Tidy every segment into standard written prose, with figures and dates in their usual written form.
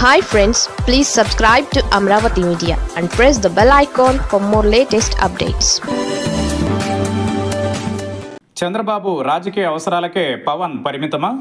Hi friends, please subscribe to Amravati Media and press the bell icon for more latest updates. Chandrababu రాజకీయ అవసరాలకే పవన్ పరిమితమా?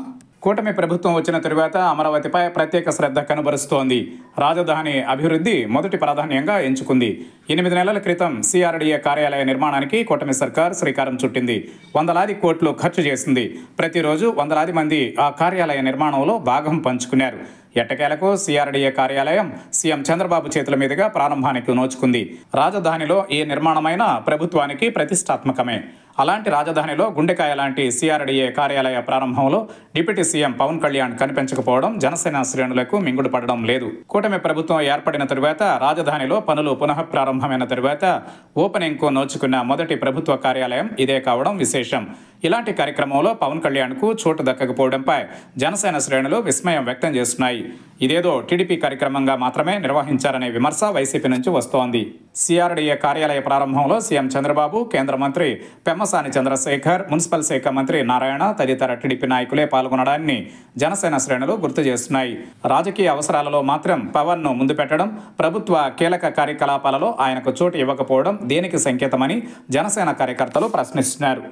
కూటమి ప్రభుత్వం వచ్చిన తరువాత అమరావతిపై ప్రత్యేక శ్రద్ధ కనబరుస్తోంది. రాజధాని అభివృద్ధి మొదటి ప్రాధాన్యంగా ఎంచుకుంది. 8 నెలల క్రితం సిఆర్డీఏ కార్యాలయ నిర్మాణానికి కూటమి సర్కార్ శ్రీకారం చుట్టింది. వందలాది కోట్లు ఖర్చు చేసింది. ప్రతిరోజు వందలాది మంది ఆ కార్యాలయ నిర్మాణంలో భాగం పంచుకున్నారు. ఎట్టకేలకు సిఆర్డీఏ కార్యాలయం సీఎం చంద్రబాబు చేతుల మీదుగా ప్రారంభానికి నోచుకుంది. రాజధానిలో ఏ నిర్మాణమైనా ప్రభుత్వానికి ప్రతిష్టాత్మకమే. అలాంటి రాజధానిలో గుండెకాయ లాంటి సిఆర్డీఏ కార్యాలయ ప్రారంభంలో డిప్యూటీ సీఎం పవన్ కళ్యాణ్ కనిపించకపోవడం జనసేన శ్రేణులకు మింగుడు పడడం లేదు. కూటమి ప్రభుత్వం ఏర్పడిన తరువాత రాజధానిలో పనులు పునః ప్రారంభమైన తరువాత ఓపెనింగ్కు నోచుకున్న మొదటి ప్రభుత్వ కార్యాలయం ఇదే కావడం విశేషం. ఇలాంటి కార్యక్రమంలో పవన్ కళ్యాణ్కు చోటు దక్కకపోవడంపై జనసేన శ్రేణులు విస్మయం వ్యక్తం చేస్తున్నాయి. ఇదేదో టీడీపీ కార్యక్రమంగా మాత్రమే నిర్వహించారనే విమర్శ వైసీపీ నుంచి వస్తోంది. సిఆర్డీఏ కార్యాలయ ప్రారంభంలో సీఎం చంద్రబాబు, కేంద్ర మంత్రి పెమ్మసాని చంద్రశేఖర్, మున్సిపల్ శాఖ మంత్రి నారాయణ తదితర టీడీపీ నాయకులే పాల్గొనడాన్ని జనసేన శ్రేణులు గుర్తు చేస్తున్నాయి. రాజకీయ అవసరాలలో మాత్రం పవన్ను ముందు పెట్టడం, ప్రభుత్వ కీలక కార్యకలాపాలలో ఆయనకు చోటు ఇవ్వకపోవడం దేనికి సంకేతమని జనసేన కార్యకర్తలు ప్రశ్నిస్తున్నారు.